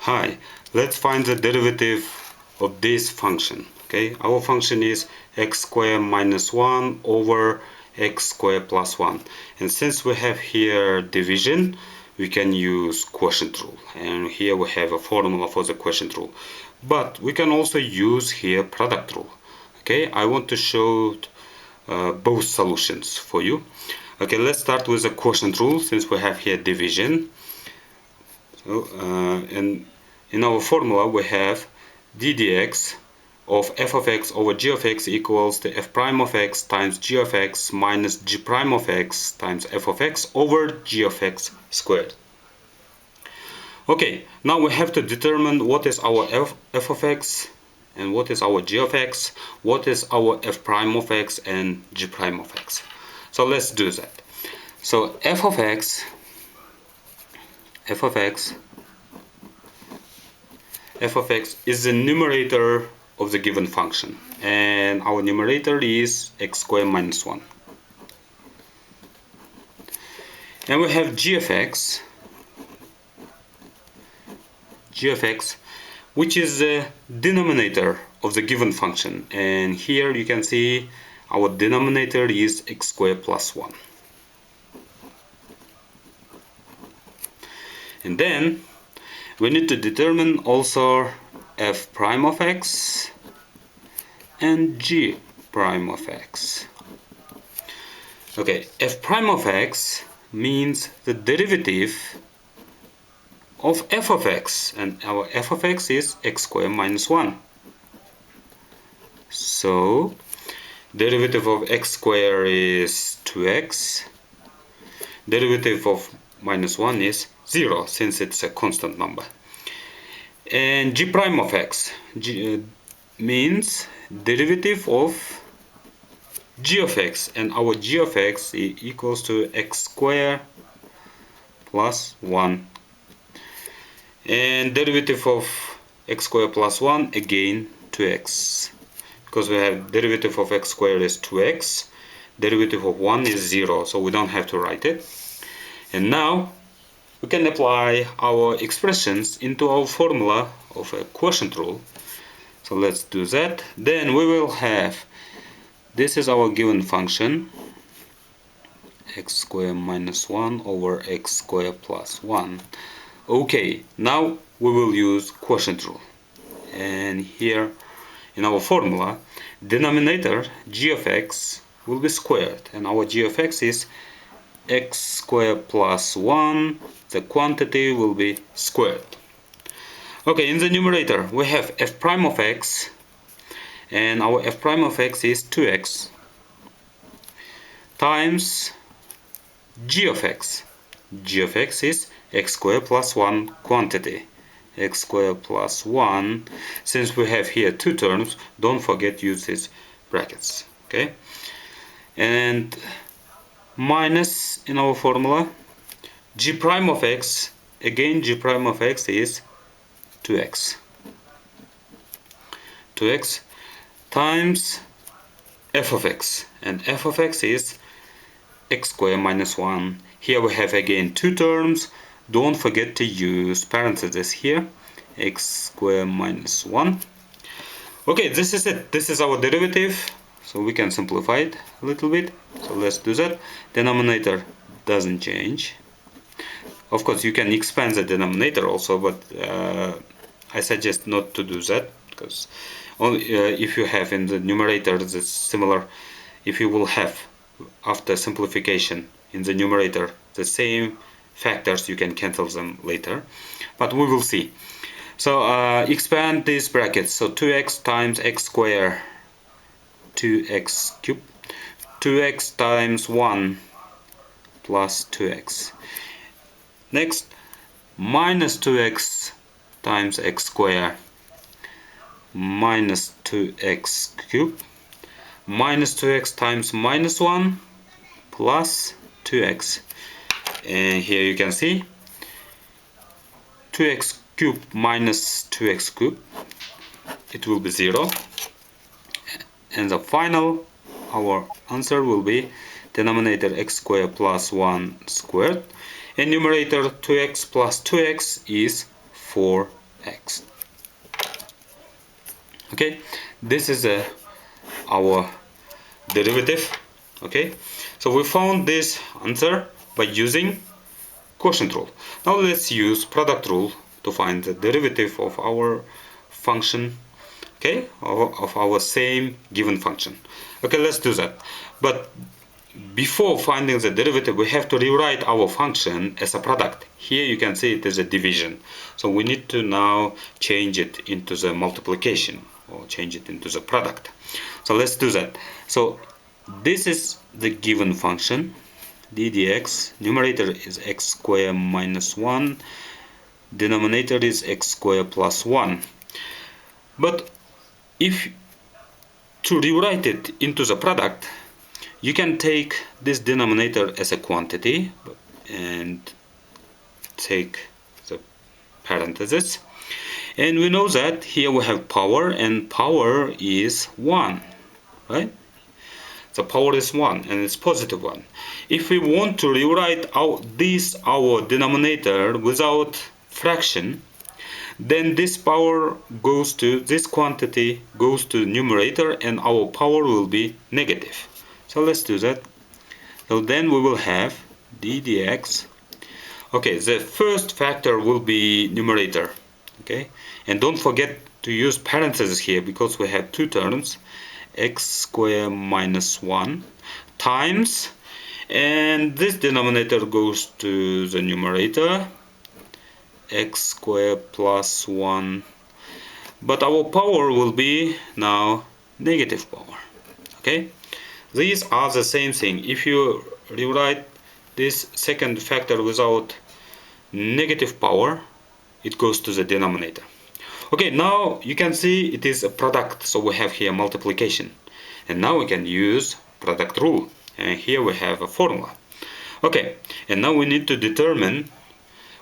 Hi, let's find the derivative of this function. Okay, our function is x squared minus 1 over x squared plus 1. And since we have here division, we can use quotient rule. And here we have a formula for the quotient rule. But we can also use here product rule. Okay, I want to show both solutions for you. Okay, let's start with the quotient rule since we have here division. So, and in our formula we have d dx of f of x over g of x equals to f prime of x times g of x minus g prime of x times f of x over g of x squared. Okay, now we have to determine what is our f of x and what is our g of x, what is our f prime of x and g prime of x. So let's do that. So f of x is the numerator of the given function, and our numerator is x squared minus 1. And we have g of x, which is the denominator of the given function, and here you can see our denominator is x squared plus 1. And then we need to determine also f prime of x and g prime of x. Okay, f prime of x means the derivative of f of x, and our f of x is x squared minus 1. So derivative of x squared is 2x, derivative of minus 1 is 0 since it's a constant number. And g prime of x means derivative of g of x, and our g of x equals to x squared plus 1. And derivative of x squared plus 1 again 2x, because we have derivative of x squared is 2x, derivative of 1 is 0, so we don't have to write it. And now we can apply our expressions into our formula of a quotient rule. So let's do that. Then we will have, this is our given function, x squared minus 1 over x squared plus 1. Okay, now we will use quotient rule. And here in our formula, denominator g of x will be squared, and our g of x is x squared plus 1, the quantity will be squared. Okay, in the numerator we have f prime of x, and our f prime of x is 2x times g of x. G of x is x squared plus 1 quantity, x squared plus 1. Since we have here two terms, don't forget to use these brackets. Okay, and minus in our formula g prime of x, again g prime of x is 2x times f of x, and f of x is x squared minus 1. Here we have again two terms, don't forget to use parentheses here, x squared minus 1. Okay, this is it, this is our derivative, so we can simplify it a little bit. So let's do that. Denominator doesn't change. Of course you can expand the denominator also, but I suggest not to do that, because only if you have in the numerator that's similar, if you will have after simplification in the numerator the same factors, you can cancel them later, but we will see. So expand these brackets, so 2x times x squared, 2x cubed, 2x times 1 plus 2x. Next, minus 2x times x squared minus 2x cubed, minus 2x times minus 1 plus 2x. And here you can see 2x cubed minus 2x cubed, it will be 0. And the final, our answer will be denominator x squared plus 1 squared, and numerator 2x plus 2x is 4 x. Okay, this is our derivative. Okay, so we found this answer by using quotient rule. Now let's use product rule to find the derivative of our function, okay, of our same given function. Okay, let's do that. But before finding the derivative, we have to rewrite our function as a product. Here you can see it is a division. So we need to now change it into the multiplication, or change it into the product. So let's do that. So this is the given function, d dx. Numerator is x squared minus 1. Denominator is x squared plus 1. But if to rewrite it into the product, you can take this denominator as a quantity and take the parentheses. And we know that here we have power, and power is 1, right? The power is 1 and it's positive 1. If we want to rewrite our denominator without fraction, then this power goes to this quantity, goes to numerator, and our power will be negative. So let's do that. So then we will have d dx. Okay, the first factor will be numerator. Okay, and don't forget to use parentheses here because we have two terms, x squared minus 1 times, and this denominator goes to the numerator, x squared plus 1, but our power will be now negative power. Okay, these are the same thing. If you rewrite this second factor without negative power, it goes to the denominator. Okay, now you can see it is a product, so we have here multiplication, and now we can use product rule, and here we have a formula. Okay, and now we need to determine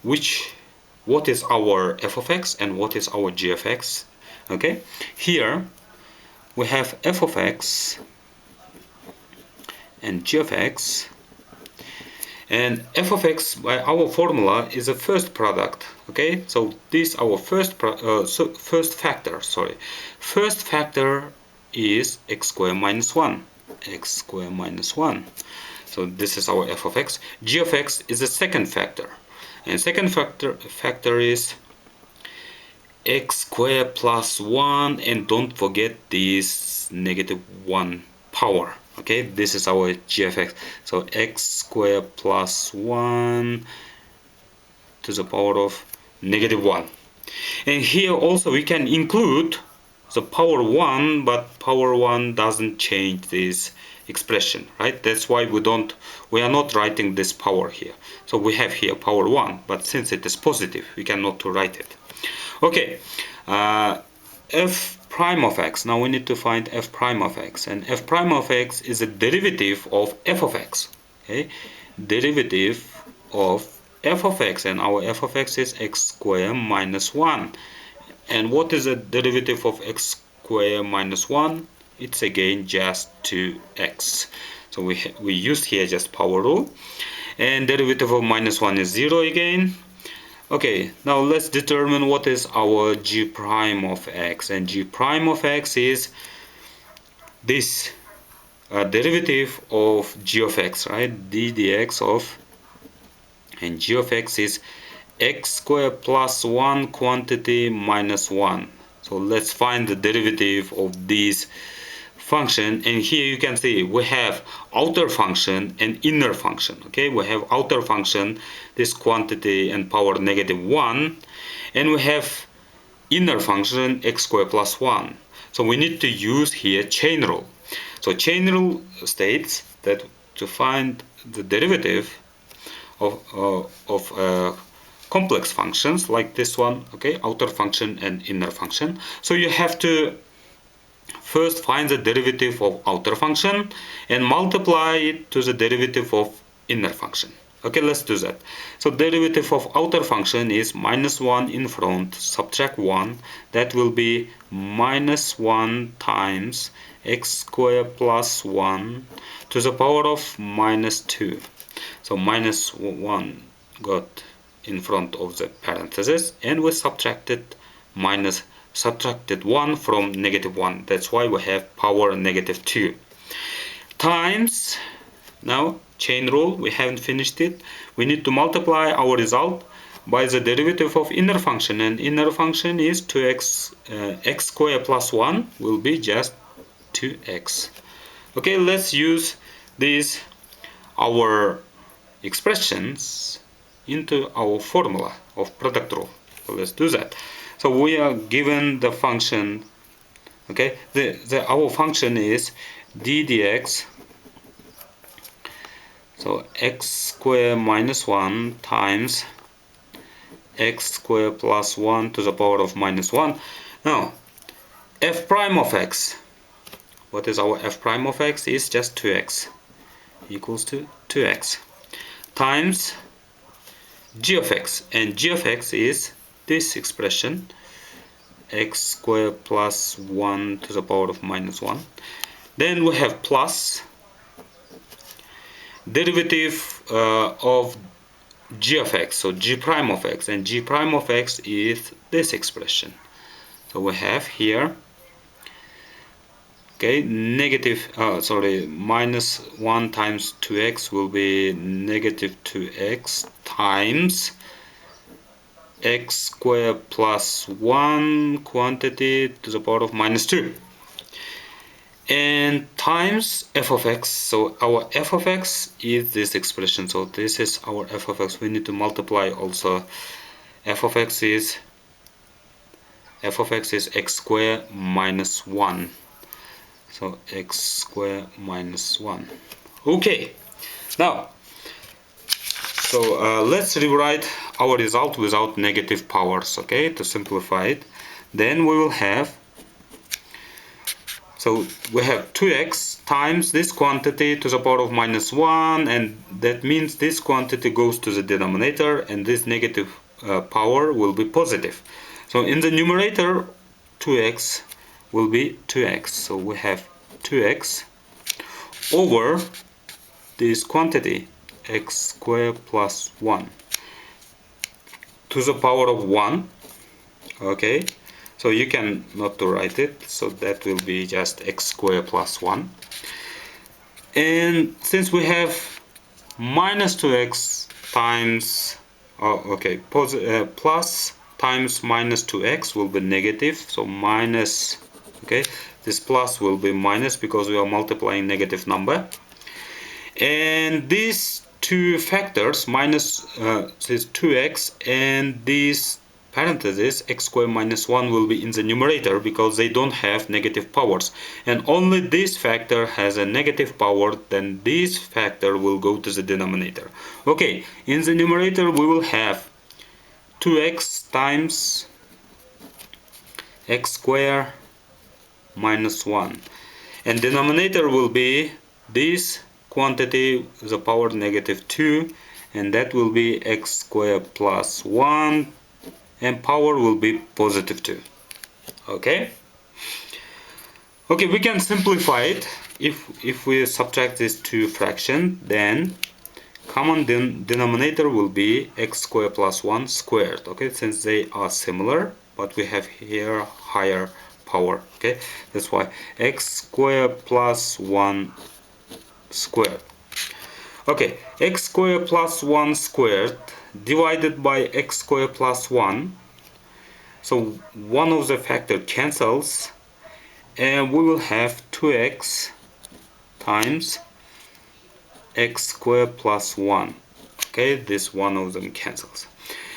what is our f of x and what is our g of x. Okay, here we have f of x and g of x, and f of x by our formula is a first product. Okay, so this our first factor. First factor is x squared minus 1. X squared minus 1. So this is our f of x. G of x is the second factor, and second factor is x squared plus 1, and don't forget this negative 1 power. Okay, this is our g of x. So x squared plus 1 to the power of negative 1. And here also we can include the power 1, but power 1 doesn't change this expression, right? That's why we are not writing this power here. So we have here power 1, but since it is positive, we cannot write it. Okay, f prime of x. Now we need to find f prime of x, and f prime of x is a derivative of f of x. Okay, derivative of f of x, and our f of x is x squared minus 1. And what is the derivative of x squared minus 1? It's again just 2x. So we used here just power rule, and derivative of minus 1 is 0 again. Okay, now let's determine what is our g prime of x, and g prime of x is this derivative of g of x, right? d dx of, and g of x is x squared plus 1 quantity minus 1. So let's find the derivative of this function, and here you can see we have outer function and inner function. Okay, we have outer function, this quantity and power negative 1, and we have inner function x squared plus 1. So we need to use here chain rule. So chain rule states that to find the derivative of complex functions like this one, okay, outer function and inner function, so you have to first find the derivative of outer function and multiply it to the derivative of inner function. Okay, let's do that. So derivative of outer function is minus 1 in front, subtract 1, that will be minus 1 times x squared plus 1 to the power of minus 2. So minus 1 got in front of the parentheses, and we subtracted minus subtracted 1 from negative 1. That's why we have power negative 2. Times, now chain rule, we haven't finished it. We need to multiply our result by the derivative of inner function, and inner function is 2x, x squared plus 1 will be just 2x. Okay, let's use these our expressions into our formula of product rule. So let's do that. So we are given the function, okay, our function is d dx, so x squared minus 1 times x squared plus 1 to the power of minus 1. Now f prime of x, what is our f prime of x? Is just 2x equals to 2x times g of x, and g of x is this expression, x squared plus 1 to the power of minus 1. Then we have plus derivative of g of x, so g prime of x, and g prime of x is this expression. So we have here, okay, minus 1 times 2x will be negative 2x times x squared plus 1 quantity to the power of minus 2, and times f of x. So our f of x is this expression, so this is our f of x. We need to multiply also. F of x is x squared minus 1, so x squared minus 1. Okay, now so let's rewrite our result without negative powers, okay, to simplify it. Then we will have, so we have 2x times this quantity to the power of minus 1, and that means this quantity goes to the denominator, and this negative power will be positive. So in the numerator, 2x will be 2x. So we have 2x over this quantity, x squared plus 1 to the power of 1. Okay, so you can not to write it, so that will be just x squared plus 1. And since we have minus 2x times, plus times minus 2x will be negative, so minus, okay, this plus will be minus because we are multiplying negative number. And these two factors, minus this 2x and these parentheses x squared minus 1 will be in the numerator because they don't have negative powers, and only this factor has a negative power, then this factor will go to the denominator. Okay, in the numerator we will have 2x times x squared minus 1, and denominator will be this quantity the power negative 2, and that will be x squared plus 1, and power will be positive 2. Okay, we can simplify it. If we subtract these two fractions, then common denominator will be x squared plus 1 squared. Okay, since they are similar, but we have here higher power. Okay, that's why x squared plus 1 squared. Okay, x squared plus 1 squared divided by x squared plus 1. So one of the factor cancels, and we will have 2x times x squared plus 1. Okay, this one of them cancels.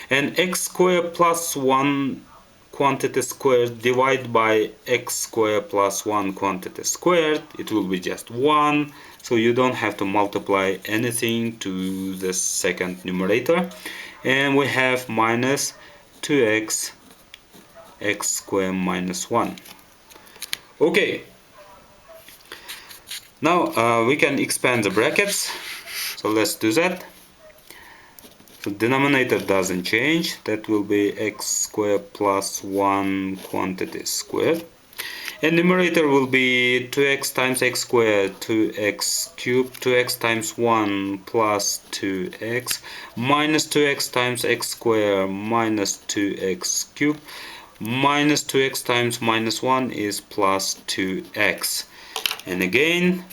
And x squared plus 1 quantity squared divided by x squared plus 1 quantity squared, it will be just 1. So you don't have to multiply anything to the second numerator. And we have minus 2x x squared minus 1. Okay, now we can expand the brackets, so let's do that. So denominator doesn't change, that will be x squared plus 1 quantity squared, and numerator will be 2x times x squared, 2x cubed, 2x times 1 plus 2x, minus 2x times x squared minus 2x cubed. minus 2x times minus 1 is plus 2x. And again,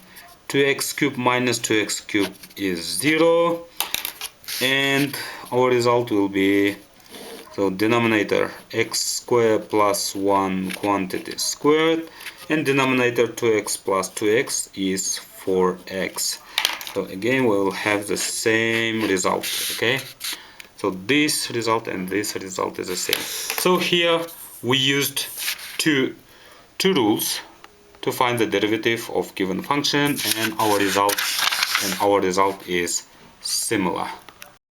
2x cubed minus 2x cubed is 0. And our result will be, so denominator x squared plus 1 quantity squared, and denominator 2x plus 2x is 4x. So again we will have the same result. Okay, so this result and this result is the same. So here we used two rules to find the derivative of given function, and our result is similar.